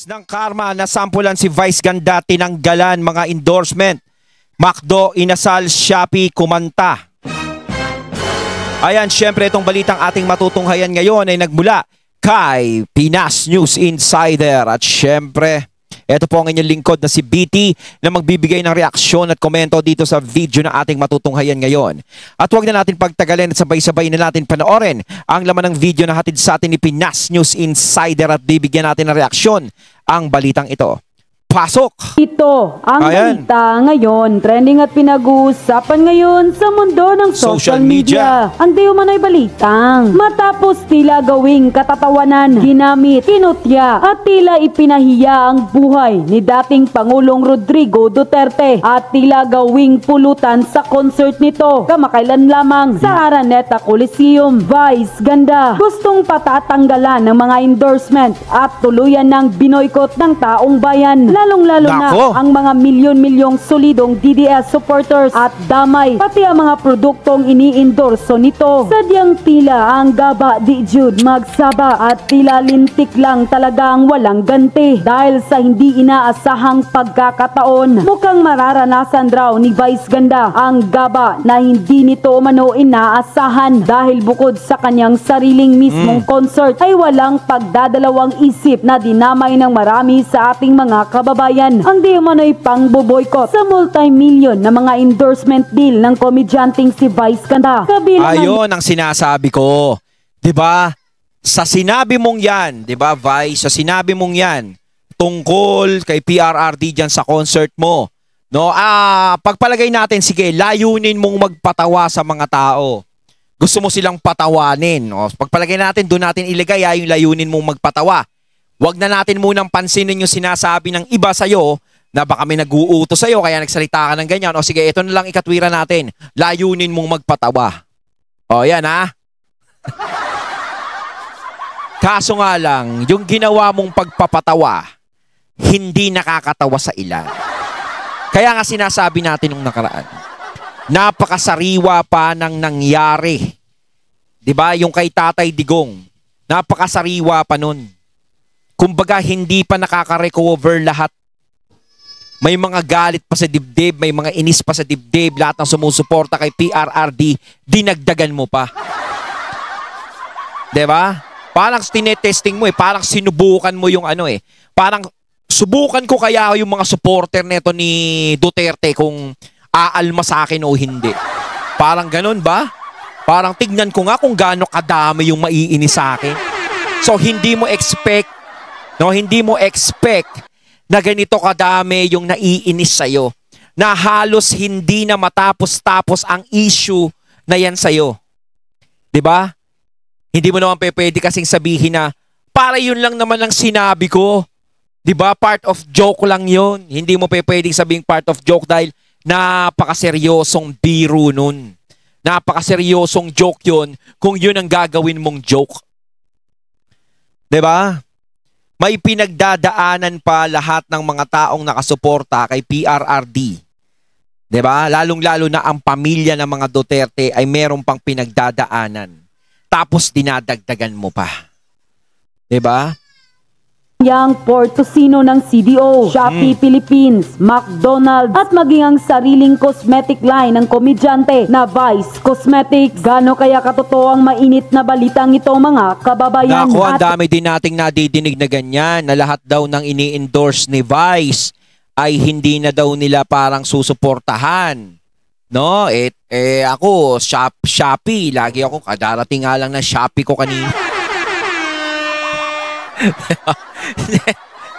Bilis ng karma, nasampulan si Vice Ganda, tinanggalan mga endorsement. McDo, inasal, Shopee, kumanta. Ayan, syempre itong balitang ating matutunghayan ngayon ay nagmula kay Pinas News Insider. At syempre, ito po ang inyong lingkod na si BT na magbibigay ng reaksyon at komento dito sa video na ating matutunghayan ngayon. At huwag na natin pagtagalin at sabay-sabay na natin panoorin ang laman ng video na hatid sa atin ni Pinas News Insider at bibigyan natin ng reaksyon ang balitang ito. Pasok! Ito ang balita ngayon. Trending at pinag-uusapan ngayon sa mundo ng social media. Ang di umano'y balitang matapos tila gawing katatawanan, ginamit, kinutya at tila ipinahiya ang buhay ni dating Pangulong Rodrigo Duterte at tila gawing pulutan sa concert nito kamakailan lamang sa Araneta Coliseum. Vice Ganda gustong patatanggalan ng mga endorsement at tuluyan ng binoykot ng taong bayan. Lalong-lalo na ang mga milyon-milyong solidong DDS supporters at damay, pati ang mga produktong ini-endorso nito. Sadyang tila ang gaba di Jude magsaba at tila lintik lang talaga ang walang ganti. Dahil sa hindi inaasahang pagkakataon, mukhang mararanasan raw ni Vice Ganda ang gaba na hindi nito umano inaasahan dahil bukod sa kanyang sariling mismong concert ay walang pagdadalawang isip na dinamay ng marami sa ating mga kababayan ang di umano'y pang-boboykot sa multi-million na mga endorsement deal ng komedyanteng si Vice Ganda. Ayun ang sinasabi ko. 'Di ba? Sa sinabi mong 'yan, 'di ba, Vice? Sa sinabi mong 'yan tungkol kay PRRD diyan sa concert mo. No? Pagpalagay natin, sige, layunin mong magpatawa sa mga tao. Gusto mo silang patawanin, no? Pagpalagay natin, doon natin ilagay yung layunin mong magpatawa. Huwag na natin munang pansinin yung sinasabi ng iba sa'yo na baka may nag-uutos sa'yo kaya nagsalita ka ng ganyan. O sige, ito na lang ikatwira natin. Layunin mong magpatawa. O yan ha. Kaso nga lang, yung ginawa mong pagpapatawa, hindi nakakatawa sa ilan. Kaya nga sinasabi natin nung nakaraan, napakasariwa pa ng nangyari. 'Di ba? Yung kay Tatay Digong, napakasariwa pa nun. Kumbaga, hindi pa nakaka-recover lahat. May mga galit pa sa dibdib, may mga inis pa sa dibdib, lahat ng sumusuporta kay PRRD, dinagdagan mo pa. Diba? Parang tinetesting mo parang sinubukan mo yung parang subukan ko kaya yung mga supporter neto ni Duterte kung aalma sa akin o hindi. Parang ganun ba? Parang tignan ko nga kung gaano kadami yung maiinis sa akin. So, hindi mo expect na ganito kadami yung naiinis sa'yo. Na halos hindi na matapos-tapos ang issue na yan sa'yo. 'Di ba? Hindi mo naman pwede kasing sabihin na para yun lang naman ang sinabi ko. 'Di ba? Part of joke lang yun. Hindi mo pwedeng sabihin part of joke dahil napakaseryosong biro nun. Napakaseryosong joke yun kung yun ang gagawin mong joke. 'Di ba? May pinagdadaanan pa lahat ng mga taong nakasuporta kay PRRD. 'Di ba? Lalong-lalo na ang pamilya ng mga Duterte ay meron pang pinagdadaanan. Tapos dinadagdagan mo pa. 'Di ba? Yang Portosino ng CDO, Shopee Philippines, McDonald's at maging ang sariling cosmetic line ng komedyante na Vice Cosmetics. Gano kaya katotoo ang mainit na balitang ito mga kababayan? Naku, ang dami din nating nadidinig na ganyan na lahat daw ng ini-endorse ni Vice ay hindi na daw nila parang susuportahan. No? Ako, Shopee, lagi ako, kadarating nga lang na Shopee ko kanina.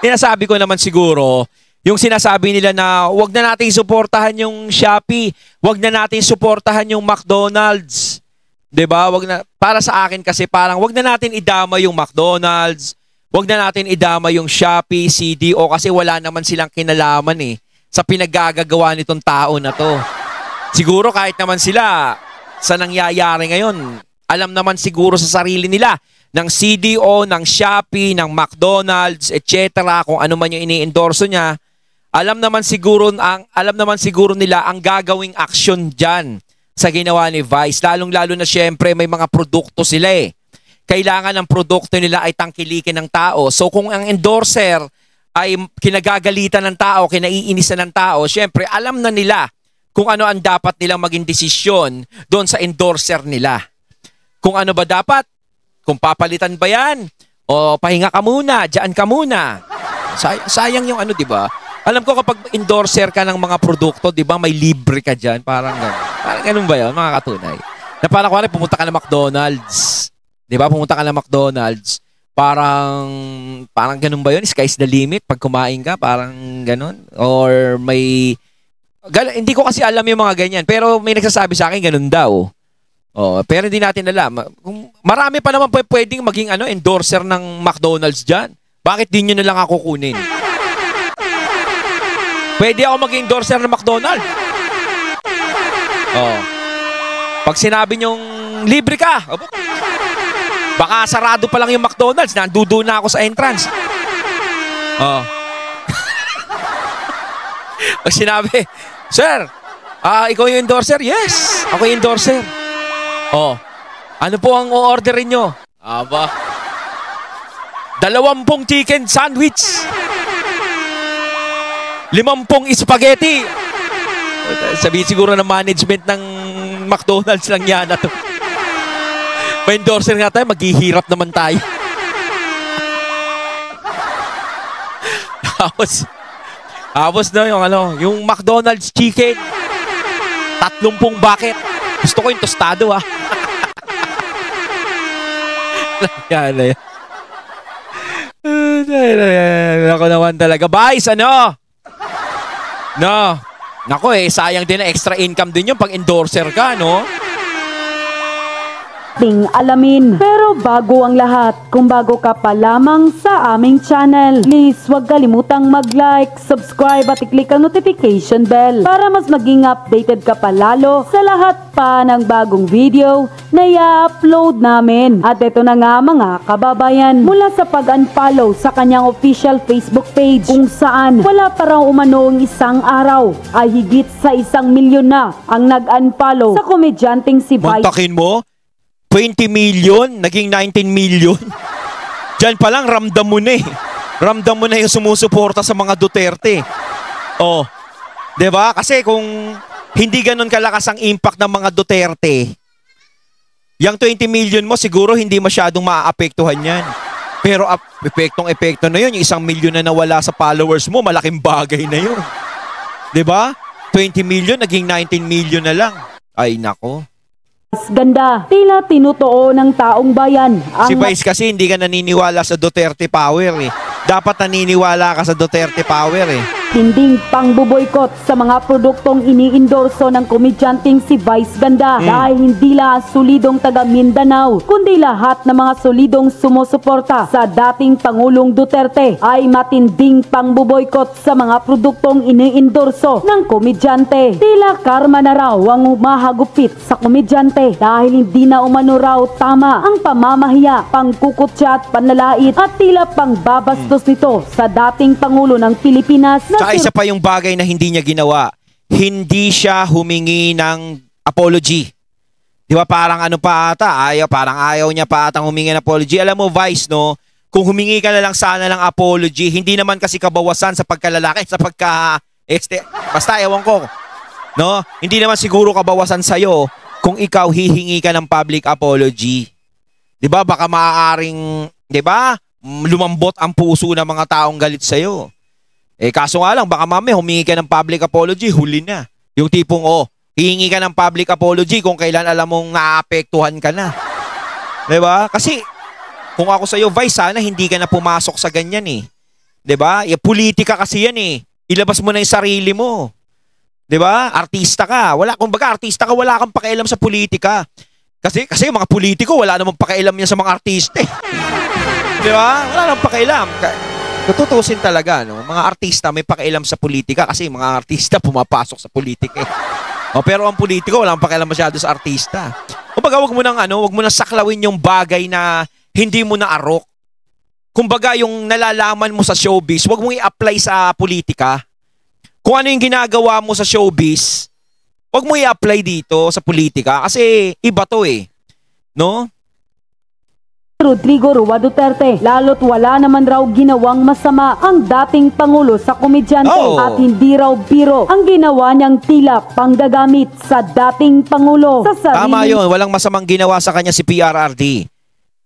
Sinasabi ko naman siguro, yung sinasabi nila na wag na natin suportahan yung Shopee, wag na natin suportahan yung McDonald's. 'Di ba? Wag na, para sa akin kasi parang wag na natin idama yung McDonald's, wag na natin idama yung Shopee, CDO kasi wala naman silang kinalaman sa pinaggagawa nitong tao na to. Siguro kahit naman sila sa nangyayari ngayon, alam naman siguro sa sarili nila ng CDO, ng Shopee, ng McDonald's, etc. kung ano man yung ini-endorso niya, alam naman siguro nila ang gagawing action diyan sa ginawa ni Vice. Lalong-lalo na syempre may mga produkto sila Kailangan ng produkto nila ay tangkilikin ng tao. So kung ang endorser ay kinagagalitan ng tao, kinaiinisan ng tao, syempre alam na nila kung ano ang dapat nilang maging desisyon doon sa endorser nila. Kung ano ba dapat, kung papalitan ba yan, o pahinga ka muna, dyan ka muna. Sayang yung ano, di ba? Alam ko kapag endorser ka ng mga produkto, di ba, may libre ka dyan, parang ganun. Parang ganun ba yun, mga katunay? Na parang kung pumunta ka ng McDonald's, di ba, pumunta ka ng McDonald's, parang ganun ba yun? Sky's the limit pag kumain ka, parang ganun? Or may... hindi ko kasi alam yung mga ganyan, pero may nagsasabi sa akin, ganun daw. Oh, pero hindi natin alam. Marami pa naman pwedeng maging endorser ng McDonald's diyan. Bakit di nyo na lang ako kunin? Pwede ako maging endorser ng McDonald's. Oh. Pag sinabi nyong libre ka, baka sarado pa lang yung McDonald's, nandudo na ako sa entrance. Oh. Pag sinabi, sir, ikaw yung endorser? Yes, ako yung endorser. Oh, ano po ang o-orderin nyo? Aba, 20 chicken sandwich, 50 spaghetti. Sabi siguro ng management ng McDonald's lang yan na to. May endorser nga tayo, maghihirap naman tayo. Tapos na yung McDonald's chicken, 30 bucket. Gusto ko yung tostado, ha. Yan. Ako naman talaga. Guys, No. Nako sayang din na extra income din yung pag endorser ka, no? Ting alamin. Pero bago ang lahat, kung bago ka pa lamang sa aming channel, please huwag kalimutang mag-like, subscribe at i-click ang notification bell para mas maging updated ka pa lalo sa lahat pa ng bagong video na i-upload namin. At ito na nga mga kababayan, mula sa pag-unfollow sa kanyang official Facebook page kung saan wala pa raw umanoong isang araw ay higit sa 1 milyon na ang nag-unfollow sa komedyanteng si Vice. Montakin mo? 20 million, naging 19 million. Diyan pa lang, ramdam mo na eh. Ramdam mo na yung sumusuporta sa mga Duterte. Oh, diba? Kasi kung hindi ganun kalakas ang impact ng mga Duterte, yung 20 million mo siguro hindi masyadong maaapektuhan yan. Pero epektong-epekto na yun, yung 1 milyon na nawala sa followers mo, malaking bagay na yun. Diba? 20 million, naging 19 million na lang. Ay, nako. Ganda, tila tinutuo ng taong bayan ang... Si Vice kasi hindi ka naniniwala sa Duterte power eh. Dapat naniniwala ka sa Duterte power eh. Tinding pangbuboykot sa mga produktong iniindorso ng komedyanteng si Vice Ganda dahil hindi lang solidong taga Mindanao kundi lahat ng mga solidong sumusuporta sa dating Pangulong Duterte ay matinding pangbuboykot sa mga produktong iniindorso ng komedyante. Tila karma na raw ang umahagupit sa komedyante dahil hindi na umano raw tama ang pamamahiya, pangkukutya at panlalait at tila pangbabastos nito sa dating Pangulo ng Pilipinas na Tsaka isa pa yung bagay na hindi niya ginawa. Hindi siya humingi ng apology. Di ba parang ano pa ata, parang ayaw niya pa atang humingi ng apology. Alam mo Vice, no? Kung humingi ka na lang sana ng apology, hindi naman kasi kabawasan sa pagkalalaki, sa basta ewan ko. No? Hindi naman siguro kabawasan sa'yo kung ikaw hihingi ka ng public apology. Di ba? Baka maaaring, di ba? Lumambot ang puso ng mga taong galit sa'yo. Kaso nga lang, baka mamaya humingi ka ng public apology, huli na. Yung tipong, hihingi ka ng public apology kung kailan alam mong naapektuhan ka na. Diba? Kasi, kung ako sa'yo, Vice, sana hindi ka na pumasok sa ganyan eh. Diba? Politika kasi yan eh. Ilabas mo na yung sarili mo. Diba? Artista ka. Kumbaga, artista ka, wala kang pakialam sa politika. Kasi yung mga politiko, wala namang pakialam yan sa mga artista eh. Diba? Wala namang pakialam. Tututusin talaga, no? Mga artista may pakialam sa politika kasi mga artista pumapasok sa politika eh. Pero ang politiko walang pakialam masyado sa artista. Kumbaga wag mo nang saklawin yung bagay na hindi mo na arok. Kumbaga yung nalalaman mo sa showbiz, wag mong i-apply sa politika. Kung ano yung ginagawa mo sa showbiz, wag mo i-apply dito sa politika kasi iba to eh. No? Rodrigo Roa Duterte. Lalo't wala naman raw ginawang masama ang dating Pangulo sa komedyante at hindi raw biro ang ginawa niyang tila panggagamit sa dating Pangulo sa sarili. Tama yun, walang masamang ginawa sa kanya si PRRD.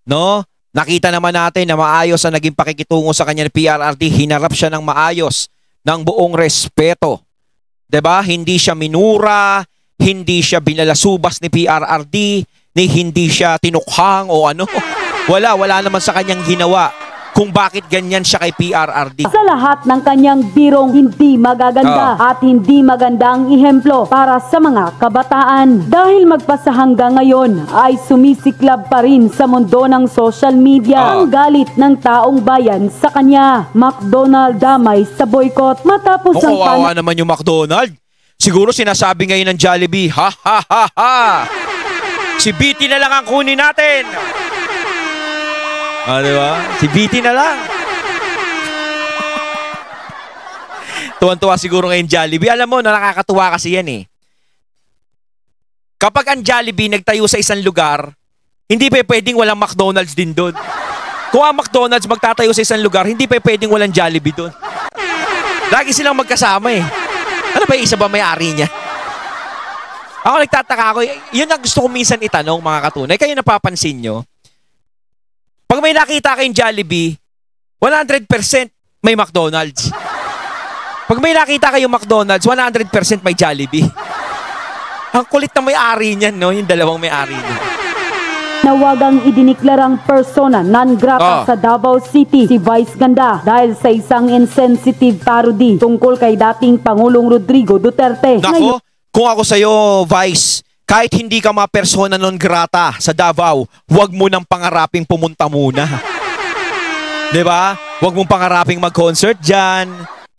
No? Nakita naman natin na maayos ang naging pakikitungo sa kanya ni PRRD. Hinarap siya ng maayos, ng buong respeto. 'Di ba? Hindi siya minura, hindi siya binalasubas ni PRRD, ni hindi siya tinukhang o ano. Wala naman sa kanyang ginawa kung bakit ganyan siya kay PRRD. Sa lahat ng kanyang birong hindi magaganda at hindi magandang ihemplo para sa mga kabataan. Dahil magpasa hanggang ngayon ay sumisiklab pa rin sa mundo ng social media ang galit ng taong bayan sa kanya. McDonald damay sa boycott matapos ang kawawa naman yung McDonald. Siguro sinasabi ngayon ng Jollibee, ha ha ha ha! Si BT na lang ang kunin natin! Diba? Si BT na lang. Tuwan-tuwa siguro ngayon Jollibee. Alam mo, nakakatuwa kasi yan eh. Kapag ang Jollibee nagtayo sa isang lugar, hindi pa pwedeng walang McDonald's din doon. Kung ang McDonald's magtatayo sa isang lugar, hindi pa pwedeng walang Jollibee doon. Lagi silang magkasama eh. Ano ba yung isa ba may-ari niya? Ako nagtataka ako, yun ang gusto ko minsan itanong mga katunay. Kayo napapansin nyo? Pag may nakita kayong Jollibee, 100% may McDonald's. Pag may nakita kayong McDonald's, 100% may Jollibee. Ang kulit na may-ari niyan, no? Yung dalawang may-ari niyan. Nawagang idiniklarang persona non grata sa Davao City si Vice Ganda dahil sa isang insensitive parody tungkol kay dating Pangulong Rodrigo Duterte. Nako, kung ako sa'yo, Vice, kahit hindi ka mga persona non grata sa Davao, huwag mo nang pangaraping pumunta muna. Diba? Huwag mong pangaraping mag-concert dyan.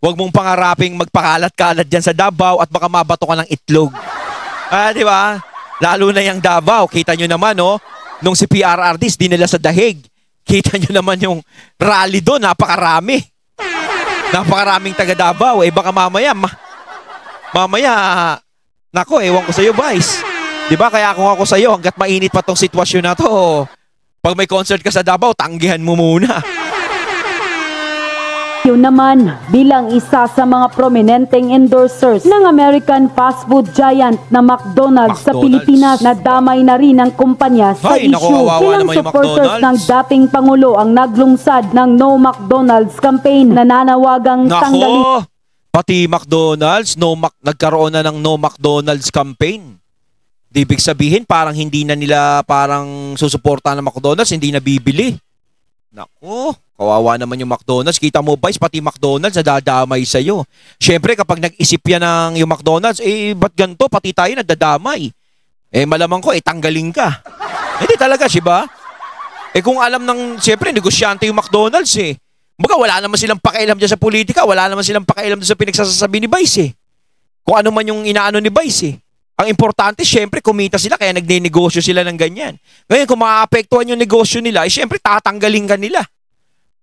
Huwag mong pangaraping magpakalat-kalat dyan sa Davao at baka mabato ka ng itlog. Diba? Lalo na yung Davao. Kita nyo naman, no? Nung si PRRD, di nila sa dahig. Kita nyo naman yung rally doon. Napakarami. Napakaraming taga Davao. Baka mamaya, nako, ewan ko sa'yo, Vice. Diba? Kaya kung ako sa'yo, hanggat mainit pa tong sitwasyon na to, pag may concert ka sa Davao, tanggihan mo muna. Yun naman, bilang isa sa mga prominenteng endorsers ng American fast food giant na McDonald's sa Pilipinas, nadamay na rin ang kumpanya sa issue. Ilang supporters ng dating Pangulo ang naglungsad ng No McDonald's campaign na nanawagang tanggalin. Pati McDonald's, nagkaroon na ng No McDonald's campaign. Ibig sabihin, parang hindi na nila parang susuporta ng McDonald's, hindi na bibili. Nako, kawawa naman yung McDonald's. Kita mo, Vice, pati McDonald's nadadamay sa'yo. Siyempre, kapag nag-isip yan ng yung McDonald's, ba't ganito? Pati tayo nadadamay. Malamang ko, tanggalin ka. Hindi talaga, diba? Kung alam ng, siyempre, negosyante yung McDonald's Baga, wala naman silang pakialam dyan sa politika, wala naman silang pakialam dyan sa pinagsasabi ni Vice Kung ano man yung inaano ni Vice Ang importante, syempre, kumita sila, kaya nagne-negosyo sila ng ganyan. Ngayon, kung maaapektuhan yung negosyo nila, syempre, tatanggalin ka nila.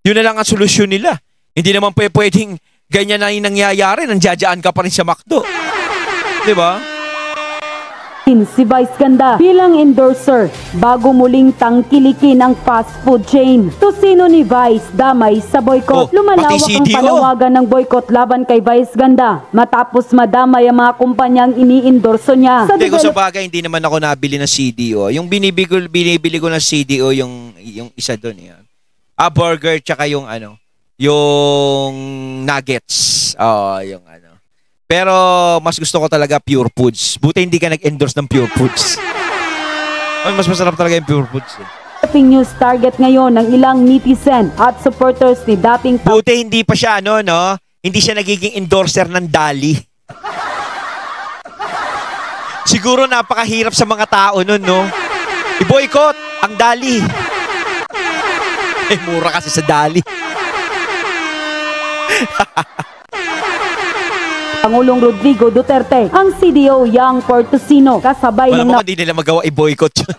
Yun na lang ang solusyon nila. Hindi naman pwedeng ganyan na yung nangyayari, nandiyadyaan ka pa rin sa McDo. Diba? Si Vice Ganda bilang endorser bago muling tangkilikin ang fast food chain. Tosino ni Vice damay sa boycott. Lumalawak ang panawagan ng boycott laban kay Vice Ganda matapos madamay ang mga kumpanyang ini-endorso niya. Kung sa bagay, hindi naman ako nabili ng CDO. Yung binibili ko ng CDO, yung isa doon. Burger tsaka yung yung nuggets. Yung Pero mas gusto ko talaga Pure Foods. Buti hindi ka nag-endorse ng Pure Foods. Mas masarap talaga yung Pure Foods. News target ngayon ng ilang netizen at supporters ni dating Buti hindi pa siya hindi siya nagiging endorser ng Dali. Siguro napakahirap sa mga tao nun, no? I-boycott ang Dali. Mura kasi sa Dali. Pangulong Rodrigo Duterte, ang CDO Young Portosino, kasabay ng hindi nila magawa i-boycott yun.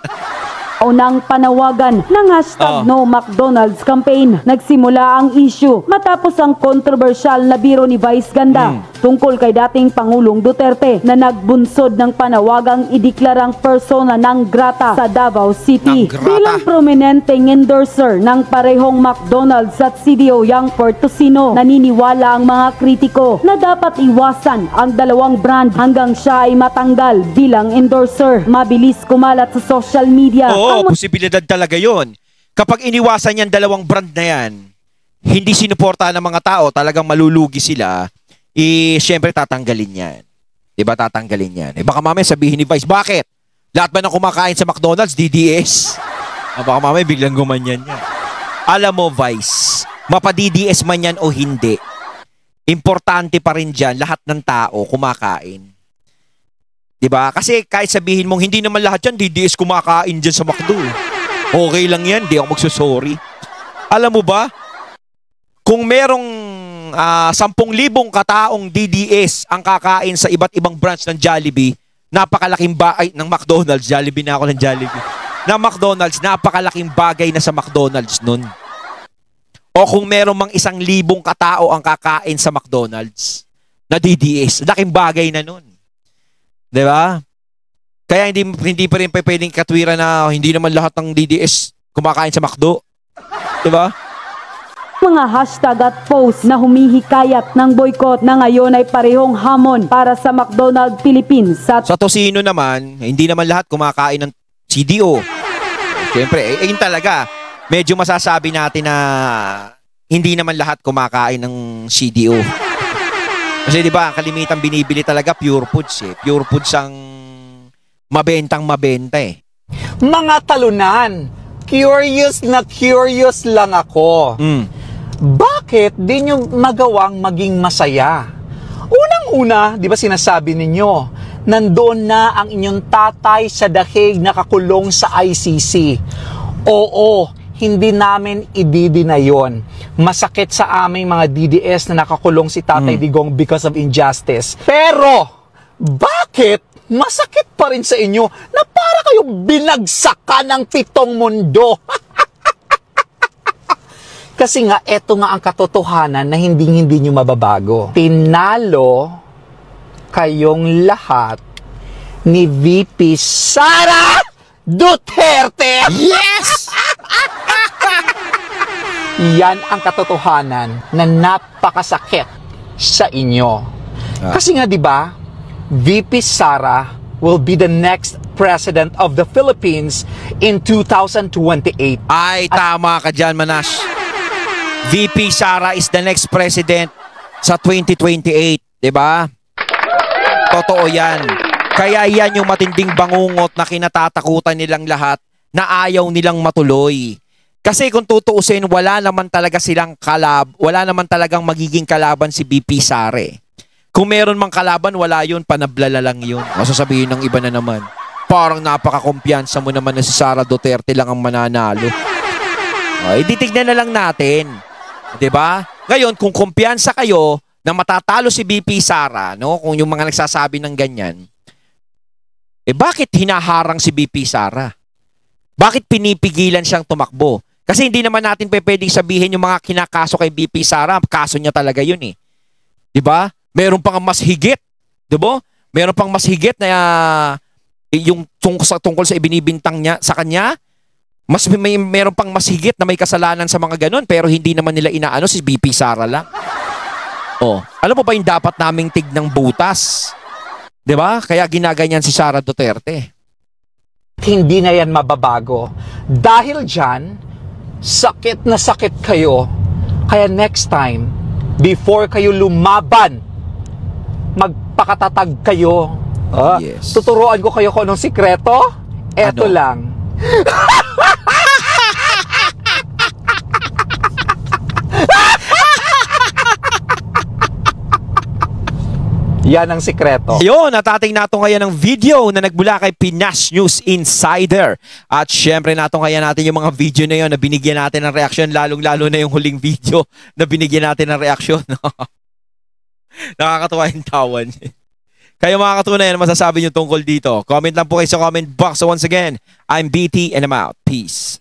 kauna-unang panawagan ng hashtag No McDonald's campaign. Nagsimula ang issue matapos ang kontrobersyal na biro ni Vice Ganda tungkol kay dating Pangulong Duterte na nagbunsod ng panawagang ideklarang persona non grata sa Davao City. Bilang prominenteng endorser ng parehong McDonald's at CDO Yang Portosino, naniniwala ang mga kritiko na dapat iwasan ang dalawang brand hanggang siya ay matanggal bilang endorser. Mabilis kumalat sa social media. Oo, posibilidad talaga yon. Kapag iniwasan yan dalawang brand na yan, hindi sinuporta ng mga tao, talagang malulugi sila, syempre tatanggalin yan. Diba tatanggalin yan? Baka mamaya sabihin ni Vice, bakit? Lahat ba ng kumakain sa McDonald's, DDS? Baka mamaya biglang gumanyan yan. Alam mo, Vice, mapa-DDS man yan o hindi, importante pa rin dyan lahat ng tao kumakain. Diba? Kasi kahit sabihin mong hindi naman lahat yan, DDS kumakain dyan sa McDo. Okay lang yan, di ako magsusorry. Alam mo ba, kung merong 10,000 kataong DDS ang kakain sa iba't ibang branch ng Jollibee, napakalaking bagay ng McDonald's, Jollibee na ako ng Jollibee, na McDonald's, napakalaking bagay na sa McDonald's nun. O kung merong mang 1,000 katao ang kakain sa McDonald's na DDS, laking bagay na nun. Diba? Kaya hindi pa rin pwedeng katwiran na hindi naman lahat ng DDS kumakain sa McDo. Diba? Mga hashtag at post na humihikayat ng boycott na ngayon ay parehong hamon para sa McDonald's Philippines. Sa Tocino naman, hindi naman lahat kumakain ng CDO. Siyempre, yun talaga. Medyo masasabi natin na hindi naman lahat kumakain ng CDO. Kasi di ba, ang kalimitang binibili talaga pure foods eh. Pure foods ang mabenta eh. Mga talunan, curious na curious lang ako. Bakit di nyo magawang maging masaya? Unang-una, di ba sinasabi ninyo, nandoon na ang inyong tatay sa dahig nakakulong sa ICC. Oo, hindi namin ididina yon. Masakit sa aming mga DDS na nakakulong si Tatay Digong because of injustice. Pero, bakit masakit pa rin sa inyo na para kayo binagsakan ng 7 mundo? Kasi nga, eto nga ang katotohanan na hindi nyo mababago. Tinalo kayong lahat ni VP Sara Duterte! Yes! Yan ang katotohanan na napakasakit sa inyo. Kasi nga 'di ba, VP Sara will be the next president of the Philippines in 2028. Ay, tama ka dyan, Manash. VP Sara is the next president sa 2028, 'di ba? Totoo 'yan. Kaya yan yung matinding bangungot na kinatatakutan nilang lahat na ayaw nilang matuloy. Kasi kung tutuusin, wala naman talaga silang wala naman talagang magiging kalaban si VP Sara. Kung meron mang kalaban, wala yun, panablala lang yun. Masasabihin ng iba na naman, parang napaka-kumpiyansa mo naman na si Sara Duterte lang ang mananalo. Titignan na lang natin. 'Di ba? Ngayon, kung kumpiyansa kayo na matatalo si VP Sara, no? Kung yung mga nagsasabi ng ganyan, bakit hinaharang si VP Sara? Bakit pinipigilan siyang tumakbo? Kasi hindi naman natin pwedeng sabihin yung mga kinakaso kay VP Sara, kaso niya talaga yun eh. 'Di ba? Meron pang mas higit, 'di ba? Meron pang mas higit na yung tungkol sa ibinibintang niya sa kanya. Meron pang mas higit na may kasalanan sa mga ganun, pero hindi naman nila inaano, si VP Sara lang. Alam mo ba yung dapat naming tignang butas? 'Di ba? Kaya ginaganyan si Sara Duterte. Hindi na yan mababago. Dahil dyan, sakit na sakit kayo. Kaya next time, before kayo lumaban, magpakatatag kayo. Yes. Tuturuan ko kayo kung anong sikreto. Eto lang. Yan ang sikreto. Yun, natating nato ngayon ng video na nagbula kay Pinas News Insider. At syempre natin yung mga video na yun na binigyan natin ng reaksyon, lalong-lalo na yung huling video na binigyan natin ng reaksyon. Nakakatawa yung tawan. Kayo mga katunay, ano masasabi nyo tungkol dito? Comment lang po kayo sa comment box. So once again, I'm BT and I'm out. Peace.